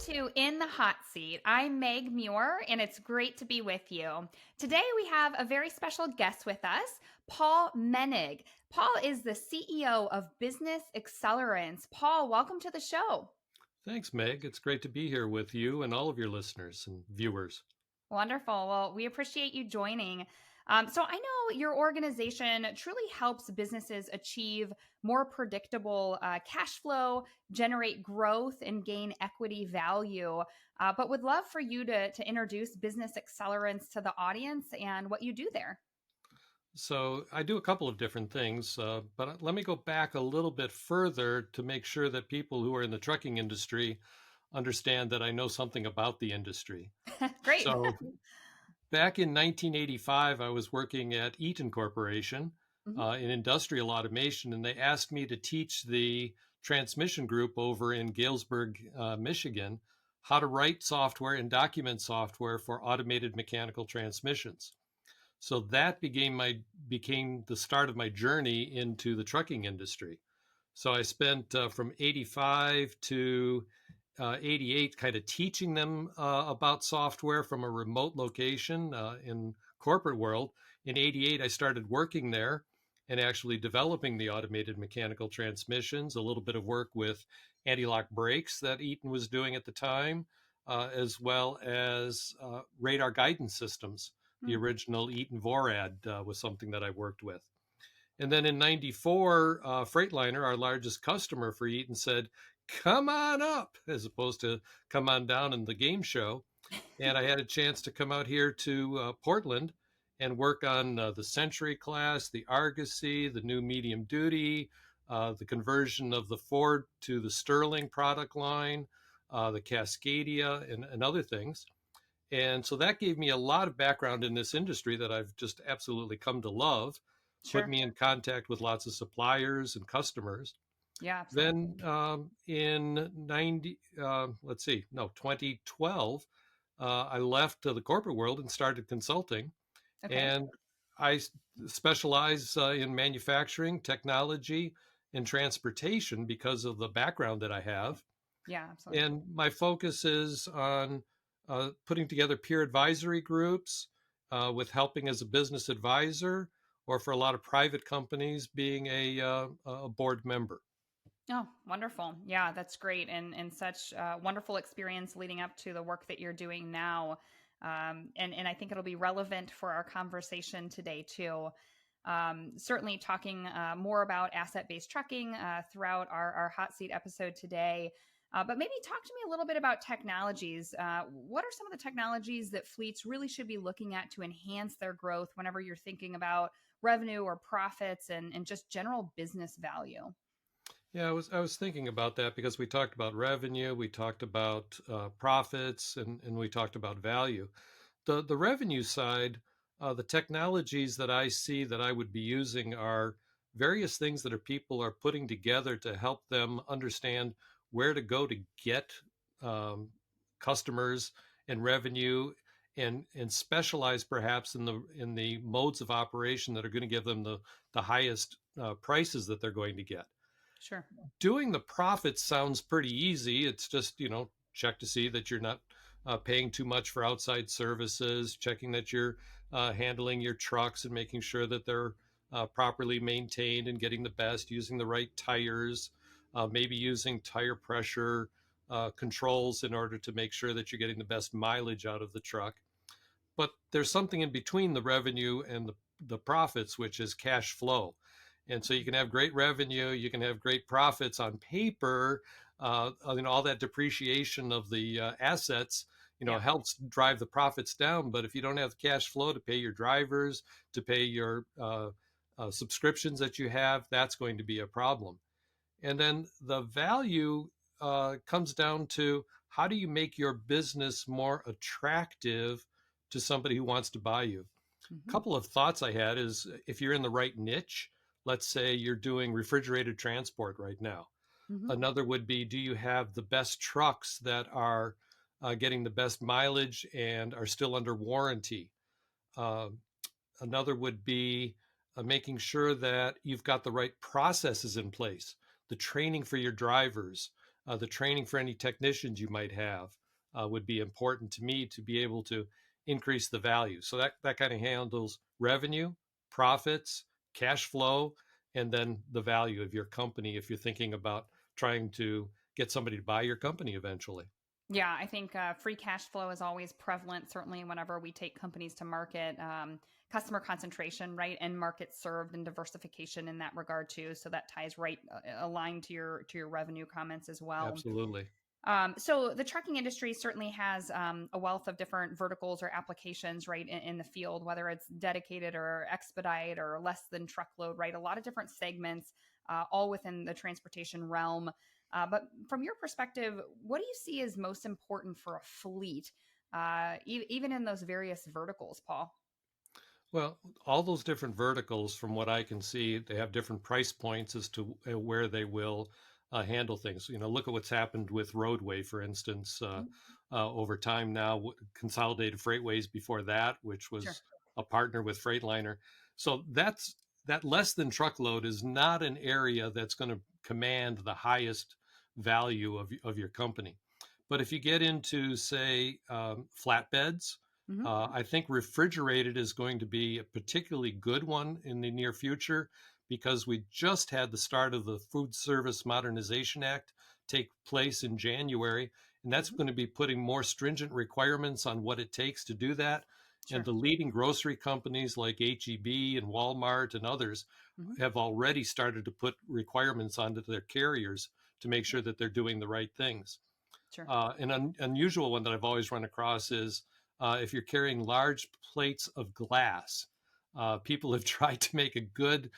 to In the Hot Seat. I'm Meg Muir, and it's great to be with you. Today, we have a very special guest with us, Paul Menig. Paul is the CEO of Business Accelerants. Paul, welcome to the show. Thanks, Meg. It's great to be here with you and all of your listeners and viewers. Wonderful. Well, we appreciate you joining. So I know your organization truly helps businesses achieve more predictable cash flow, generate growth, and gain equity value. But would love for you to introduce Business Accelerants to the audience and what you do there. So I do a couple of different things, but let me go back a little bit further to make sure that people who are in the trucking industry understand that I know something about the industry. Great. So back in 1985, I was working at Eaton Corporation Mhm. in industrial automation, and they asked me to teach the transmission group over in Galesburg, Michigan, how to write software and document software for automated mechanical transmissions. So that became the start of my journey into the trucking industry. So I spent from 85 to 88 kind of teaching them about software from a remote location in corporate world. In 88, I started working there and actually developing the automated mechanical transmissions, a little bit of work with anti-lock brakes that Eaton was doing at the time, as well as radar guidance systems. The Hmm. original Eaton VORAD was something that I worked with. And then in 94, Freightliner, our largest customer for Eaton, said, come on up, as opposed to come on down in the game show. And I had a chance to come out here to Portland and work on the Century class, the Argosy, the new medium duty, the conversion of the Ford to the Sterling product line, the Cascadia, and other things. And so that gave me a lot of background in this industry that I've just absolutely come to love, put Sure. me in contact with lots of suppliers and customers. Yeah, absolutely. Then in 2012, I left the corporate world and started consulting. Okay. And I specialize in manufacturing, technology, and transportation because of the background that I have. Yeah, absolutely. And my focus is on putting together peer advisory groups with helping as a business advisor, or for a lot of private companies, being a board member. Oh, wonderful. Yeah, that's great. And such wonderful experience leading up to the work that you're doing now. And I think it'll be relevant for our conversation today, too. Certainly talking more about asset based trucking throughout our hot seat episode today. But maybe talk to me a little bit about technologies. What are some of the technologies that fleets really should be looking at to enhance their growth whenever you're thinking about revenue or profits and just general business value? Yeah, I was thinking about that because we talked about revenue, we talked about profits, and we talked about value. The revenue side, the technologies that I see that I would be using are various things that people are putting together to help them understand where to go to get um, customers and revenue, and specialize perhaps in the modes of operation that are going to give them the highest prices that they're going to get. Sure. Doing the profits sounds pretty easy. It's just, check to see that you're not paying too much for outside services, checking that you're handling your trucks and making sure that they're properly maintained and getting the best, using the right tires, maybe using tire pressure controls in order to make sure that you're getting the best mileage out of the truck. But there's something in between the revenue and the profits, which is cash flow. And so you can have great revenue, you can have great profits on paper. All that depreciation of the assets, Yeah. helps drive the profits down. But if you don't have the cash flow to pay your drivers, to pay your subscriptions that you have, that's going to be a problem. And then the value comes down to, how do you make your business more attractive to somebody who wants to buy you? A Hmm. couple of thoughts I had is, if you're in the right niche, let's say you're doing refrigerated transport right now. Hmm. Another would be, do you have the best trucks that are getting the best mileage and are still under warranty? Uh, Another would be making sure that you've got the right processes in place, the training for your drivers, the training for any technicians you might have would be important to me to be able to increase the value. So that kind of handles revenue, profits, cash flow, and then the value of your company if you're thinking about trying to get somebody to buy your company eventually. Yeah, I think free cash flow is always prevalent, certainly whenever we take companies to market. Customer concentration, right, and market served and diversification in that regard too. So that ties right aligned to your revenue comments as well. Absolutely. So the trucking industry certainly has a wealth of different verticals or applications, right, in the field, whether it's dedicated or expedite or less than truckload, right? A lot of different segments, all within the transportation realm. But from your perspective, what do you see as most important for a fleet, even in those various verticals, Paul? Well, all those different verticals, from what I can see, they have different price points as to where they will handle things. Look at what's happened with roadway, for instance, Mhm. over time now. Consolidated Freightways before that, which Sure. was a partner with Freightliner. So that less than truckload is not an area that's going to command the highest value of your company. But if you get into, say, flatbeds, Hmm. I think refrigerated is going to be a particularly good one in the near future because we just had the start of the Food Service Modernization Act take place in January, and that's Hmm. going to be putting more stringent requirements on what it takes to do that. And Sure. the leading grocery companies like HEB and Walmart and others Hmm. have already started to put requirements onto their carriers to make sure that they're doing the right things. Sure. An unusual one that I've always run across is if you're carrying large plates of glass. People have tried to make a good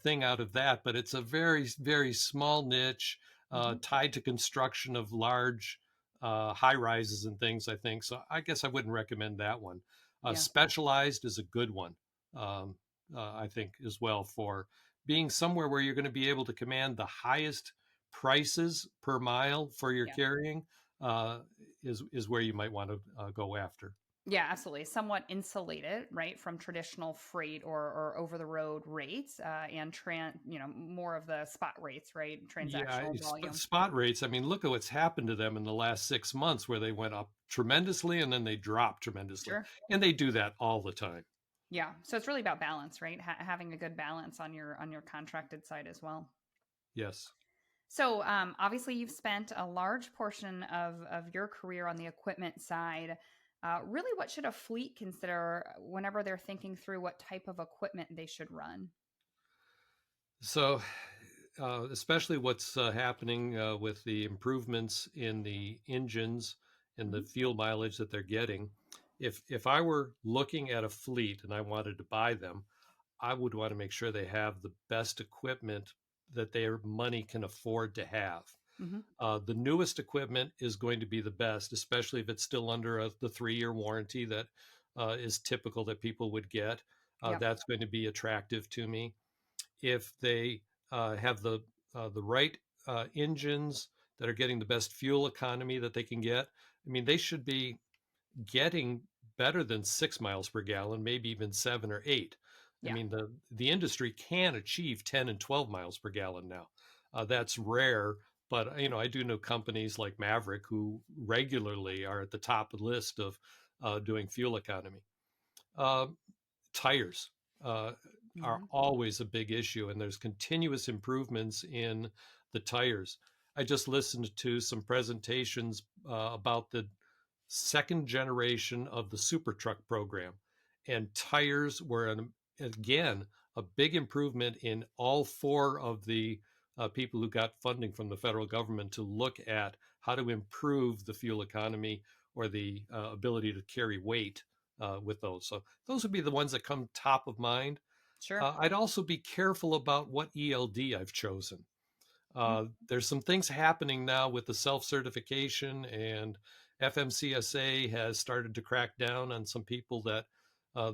thing out of that, but it's a very, very small niche Hmm. tied to construction of large high rises and things, I think. So I guess I wouldn't recommend that one. Yeah. Specialized is a good one, um, I think, as well, for being somewhere where you're going to be able to command the highest prices per mile for your Yeah. carrying uh, is where you might want to go after. Yeah, absolutely. Somewhat insulated, right, from traditional freight or over the road rates, and more of the spot rates, right, Yeah, transactional volume. spot rates. I mean, look at what's happened to them in the last 6 months, where they went up tremendously and then they dropped tremendously, Sure. and they do that all the time. Yeah. So it's really about balance, right? Having a good balance on your contracted side as well. Yes. So obviously, you've spent a large portion of your career on the equipment side. Really, what should a fleet consider whenever they're thinking through what type of equipment they should run? So, especially what's happening with the improvements in the engines and the Hmm. fuel mileage that they're getting. If I were looking at a fleet and I wanted to buy them, I would want to make sure they have the best equipment that their money can afford to have. Hmm. The newest equipment is going to be the best, especially if it's still under the 3-year warranty that is typical that people would get. Yep. That's going to be attractive to me. If they have the right engines that are getting the best fuel economy that they can get, I mean, they should be getting better than 6 miles per gallon, maybe even 7 or 8. I Yeah. mean, the industry can achieve 10 and 12 miles per gallon now. That's rare, but I do know companies like Maverick who regularly are at the top of the list of doing fuel economy. Uh, Tires uh, are Hmm. always a big issue, and there's continuous improvements in the tires. I just listened to some presentations about the second generation of the super truck program, and tires were again a big improvement in all four of the people who got funding from the federal government to look at how to improve the fuel economy or the ability to carry weight with those. So those would be the ones that come top of mind. Sure. I'd also be careful about what ELD I've chosen. Mhm. There's some things happening now with the self certification, and FMCSA has started to crack down on some people that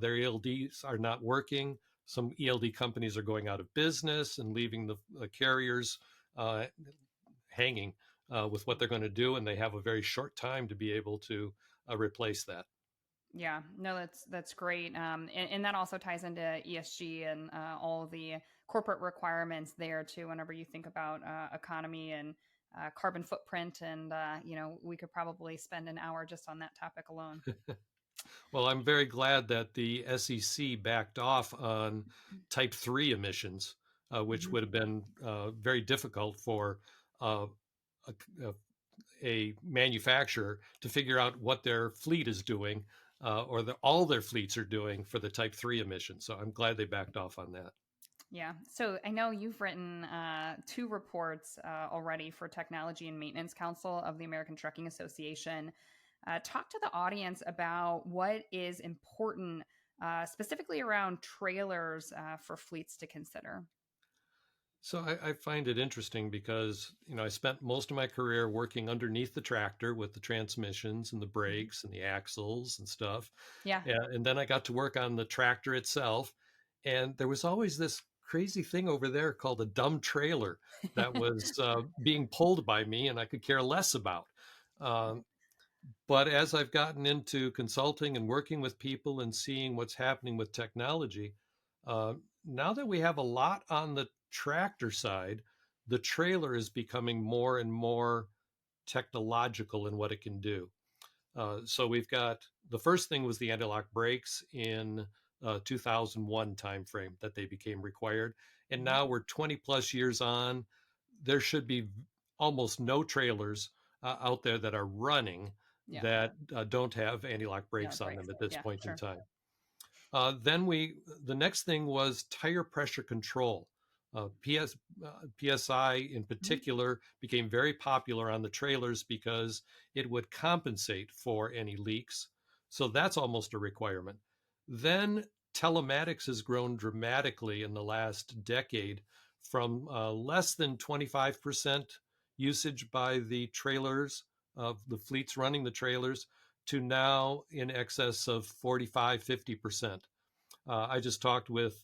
their ELDs are not working. Some ELD companies are going out of business and leaving the carriers uh, hanging with what they're going to do, and they have a very short time to be able to replace that. Yeah, no, that's great, and that also ties into ESG and all the corporate requirements there too. Whenever you think about economy and carbon footprint. And, we could probably spend an hour just on that topic alone. Well, I'm very glad that the SEC backed off on type 3 emissions, which Mm-hmm. would have been very difficult for uh, a, a manufacturer to figure out what their fleet is doing, or all their fleets are doing for the type 3 emissions. So I'm glad they backed off on that. Yeah. So I know you've written two reports already for Technology and Maintenance Council of the American Trucking Association. Talk to the audience about what is important, specifically around trailers for fleets to consider. So I find it interesting because, I spent most of my career working underneath the tractor with the transmissions and the Mhm. brakes and the axles and stuff. Yeah. And then I got to work on the tractor itself. And there was always this crazy thing over there called a dumb trailer that was being pulled by me and I could care less about. Um, but as I've gotten into consulting and working with people and seeing what's happening with technology, uh, now that we have a lot on the tractor side, the trailer is becoming more and more technological in what it can do. So we've got the first thing was the anti-lock brakes in 2001 timeframe that they became required, and Mhm. now we're 20 plus years on. There should be almost no trailers out there that are running Yeah. that don't have anti-lock No brakes on breaks. them at this Yeah. point in Sure. time. The next thing was tire pressure control. PSI in Mhm. particular became very popular on the trailers because it would compensate for any leaks. So that's almost a requirement. Then telematics has grown dramatically in the last decade from less than 25% usage by the trailers of the fleets running the trailers to now in excess of 45, 50%. I just talked with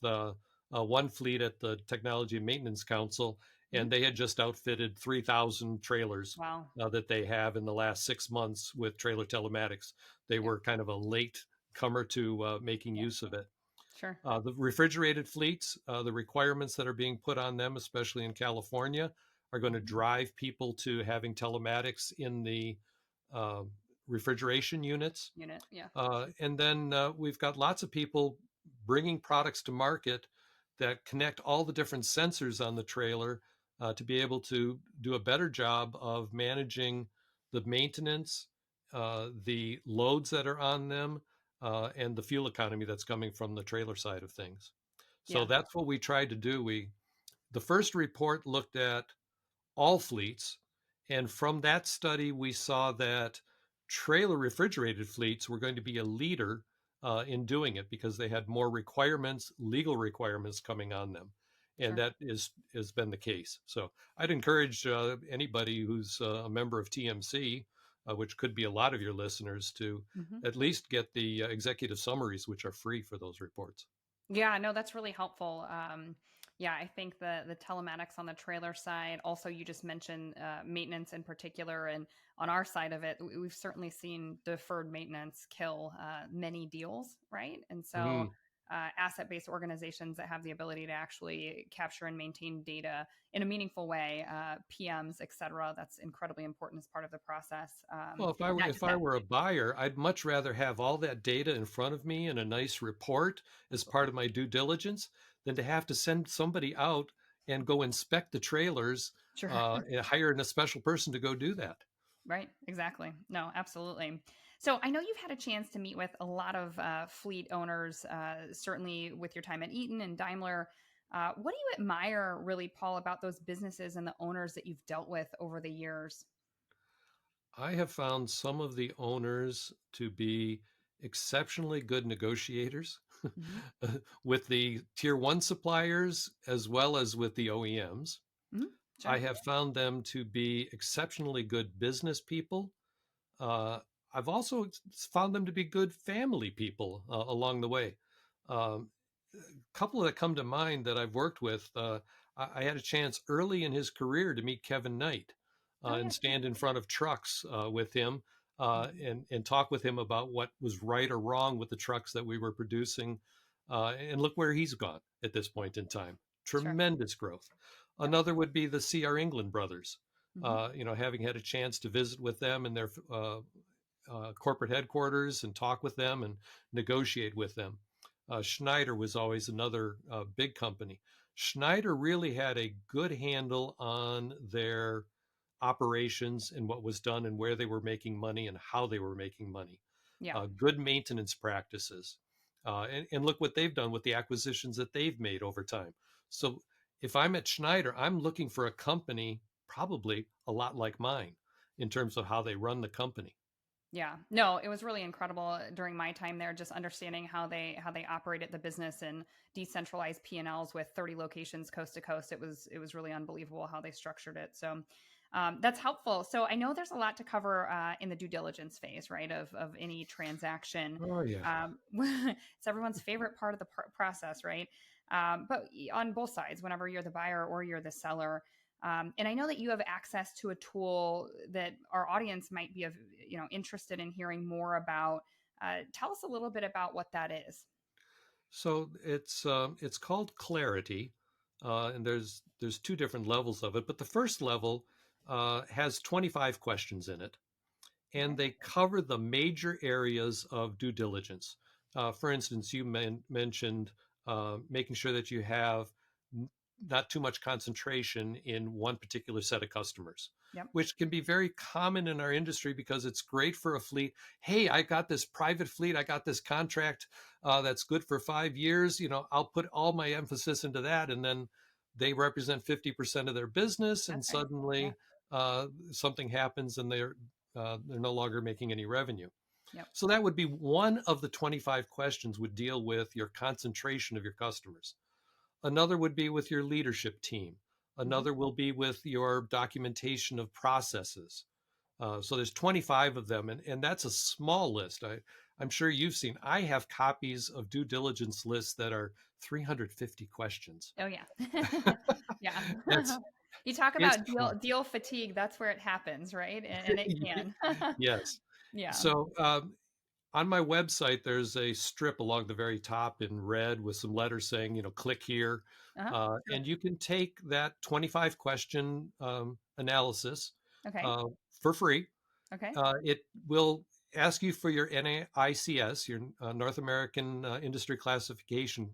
one fleet at the Technology and Maintenance Council, Mhm. and they had just outfitted 3,000 trailers Wow. that they have in the last 6 months with trailer telematics. They Yeah. were kind of a late comer to making Yeah. use of it. Sure. The refrigerated fleets, the requirements that are being put on them, especially in California, are going to Mhm. drive people to having telematics in the uh, refrigeration units. Unit. Yeah. And then we've got lots of people bringing products to market that connect all the different sensors on the trailer to be able to do a better job of managing the maintenance, the loads that are on them, and the fuel economy that's coming from the trailer side of things. So Yeah. that's what we tried to do. The first report looked at all fleets. And from that study, we saw that trailer refrigerated fleets were going to be a leader in doing it because they had more requirements, legal requirements coming on them. And Sure. that has been the case. So I'd encourage anybody who's a member of TMC, which could be a lot of your listeners, to Mhm. at least get the executive summaries, which are free for those reports. Yeah, no, that's really helpful. Yeah, I think the telematics on the trailer side. Also, you just mentioned maintenance in particular, and on our side of it, we've certainly seen deferred maintenance kill many deals, right? And so, Mm. asset-based organizations that have the ability to actually capture and maintain data in a meaningful way, PMs, et cetera, that's incredibly important as part of the process. Well, if I were Not if just I that, were a buyer, I'd much rather have all that data in front of me in a nice report as part absolutely. of my due diligence than to have to send somebody out and go inspect the trailers Sure. and hire a special person to go do that. Right, exactly. No, absolutely. So I know you've had a chance to meet with a lot of fleet owners, certainly with your time at Eaton and Daimler. What do you admire, really, Paul, about those businesses and the owners that you've dealt with over the years? I have found some of the owners to be exceptionally good negotiators Hmm. with the tier one suppliers as well as with the OEMs. Hmm. I Sure. have found them to be exceptionally good business people. Uh, I've also found them to be good family people along the way. A couple that come to mind that I've worked with, I had a chance early in his career to meet Kevin Knight Oh, yeah, and sure. stand in front of trucks with him Hmm. and talk with him about what was right or wrong with the trucks that we were producing. And look where he's gone at this point in time. Sure. Tremendous growth. Yep. Another would be the C.R. England brothers. Hmm. Having had a chance to visit with them in their corporate headquarters and talk with them and negotiate with them. Schneider was always another big company. Schneider really had a good handle on their operations and what was done and where they were making money and how they were making money. Yeah. Good maintenance practices. And look what they've done with the acquisitions that they've made over time. So if I'm at Schneider, I'm looking for a company probably a lot like mine in terms of how they run the company. Yeah. No, it was really incredible during my time there, just understanding how they operated the business and decentralized P&Ls with 30 locations coast to coast. It was really unbelievable how they structured it. So that's helpful. So I know there's a lot to cover in the due diligence phase, right, of any transaction. Oh yeah. It's everyone's favorite part of the process, right? But on both sides, whenever you're the buyer or you're the seller. And I know that you have access to a tool that our audience might be interested in hearing more about. Tell us a little bit about what that is. So it's called Clarity, and there's two different levels of it. But the first level has 25 questions in it, Okay. and they cover the major areas of due diligence. For instance, you mentioned making sure that you have not too much concentration in one particular set of customers, Yep. which can be very common in our industry because it's great for a fleet. Hey, I got this private fleet, I got this contract that's good for 5 years. I'll put all my emphasis into that, and then they represent 50% of their business, and That's right. Yeah. suddenly something happens and they're no longer making any revenue. Yep. So that would be one of the 25 questions would deal with your concentration of your customers. Another would be with your leadership team. Hmm. Another will be with your documentation of processes. So there's 25 of them, and that's a small list. I'm sure you've seen. I have copies of due diligence lists that are 350 questions. Oh yeah. Yeah. That's You talk it's about deal fatigue. That's where it happens, right? And it can. yes. Yeah. So on my website, there's a strip along the very top in red with some letters saying, click here. Uh-huh. Sure. And you can take that 25 question analysis Okay. uh, for free. Okay. It will ask you for your NAICS, your North American Industry Classification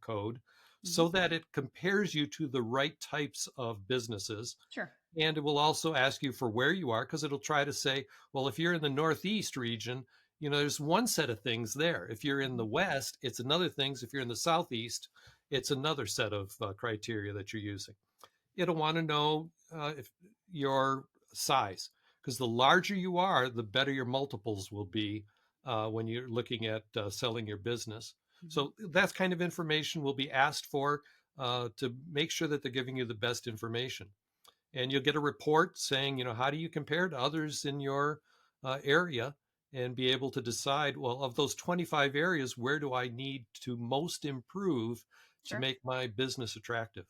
Code, Hmm. so that it compares you to the right types of businesses. Sure. And it will also ask you for where you are because it'll try to say, well, if you're in the Northeast region, there's one set of things there. If you're in the Mhm. West, it's another things. If you're in the Southeast, it's another set of criteria that you're using. It'll want to know if your size, because the larger you are, the better your multiples will be when you're looking at selling your business. Mhm. So that kind of information will be asked for to make sure that they're giving you the best information. And you'll get a report saying, how do you compare to others in your area, and be able to decide, well, of those 25 areas, where do I need to most improve to Sure. make my business attractive?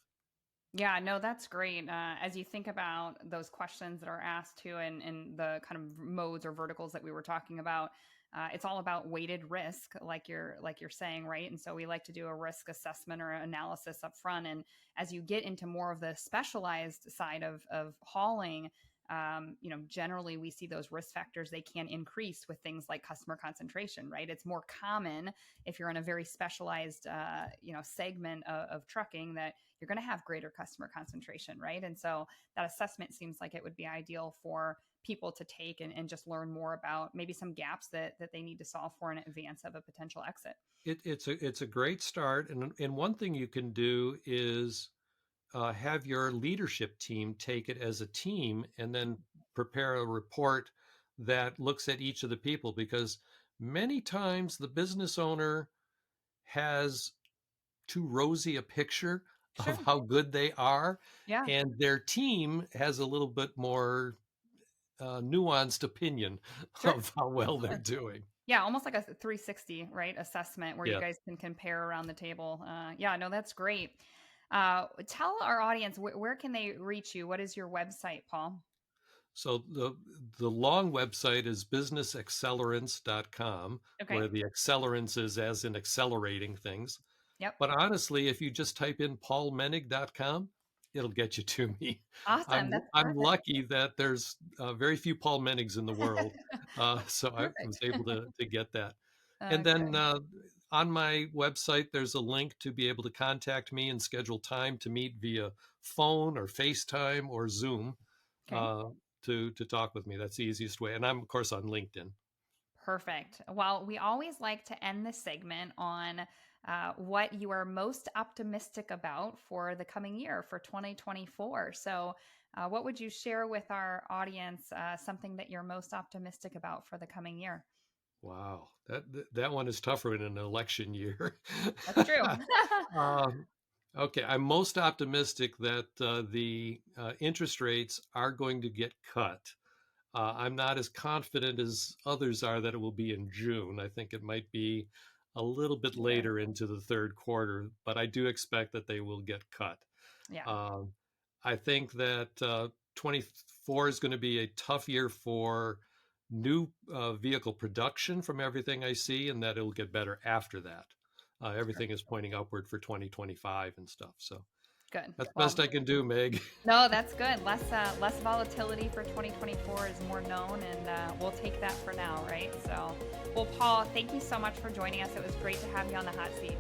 Yeah, no, that's great. As you think about those questions that are asked too, and the kind of modes or verticals that we were talking about, it's all about weighted risk, like you're saying, right? And so we like to do a risk assessment or analysis up front. And as you get into more of the specialized side of hauling, generally we see those risk factors they can increase with things like customer concentration, right? It's more common if you're in a very specialized, segment of trucking that you're going to have greater customer concentration, right? And so that assessment seems like it would be ideal for people to take and just learn more about maybe some gaps that they need to solve for in advance of a potential exit. It's a great start, and one thing you can do is have your leadership team take it as a team, and then prepare a report that looks at each of the people, because many times the business owner has too rosy a picture of Sure. how good they are, Yeah. and their team has a little bit more nuanced opinion Sure. of how well they're Sure. doing. Yeah, almost like a 360, right? Assessment where you Yeah. guys can compare around the table. Yeah, no, that's great. Tell our audience where can they reach you? What is your website, Paul? So the long website is businessaccelerants.com, Okay. where the accelerants is as in accelerating things. Yep. But honestly, if you just type in paulmenig.com, it'll get you to me. Awesome. That's I'm perfect. lucky that there's very few Paul Menigs in the world, so I was Perfect. able to get that. And then Good. on my website, there's a link to be able to contact me and schedule time to meet via phone or FaceTime or Zoom Okay. uh, to talk with me. That's the easiest way. And I'm of course on LinkedIn. Perfect. Well, we always like to end this segment on what you are most optimistic about for the coming year for 2024. So, what would you share with our audience, something that you're most optimistic about for the coming year? Wow, that one is tougher in an election year. That's true. um, okay, I'm most optimistic that the interest rates are going to get cut. I'm not as confident as others are that it will be in June. I think it might be a little bit Later. later into the third quarter, but I do expect that they will get cut. Yeah. Um, I think that 24 is going to be a tough year for new vehicle production from everything I see, and that it'll get better after that. Sure. Everything is pointing upward for 2025 and stuff. So Good. that's the best Well, I can do, Meg. no, that's good. Less volatility for 2024 is more known, and we'll take that for now, right? So, well, Paul, thank you so much for joining us. It was great to have you on the hot seat.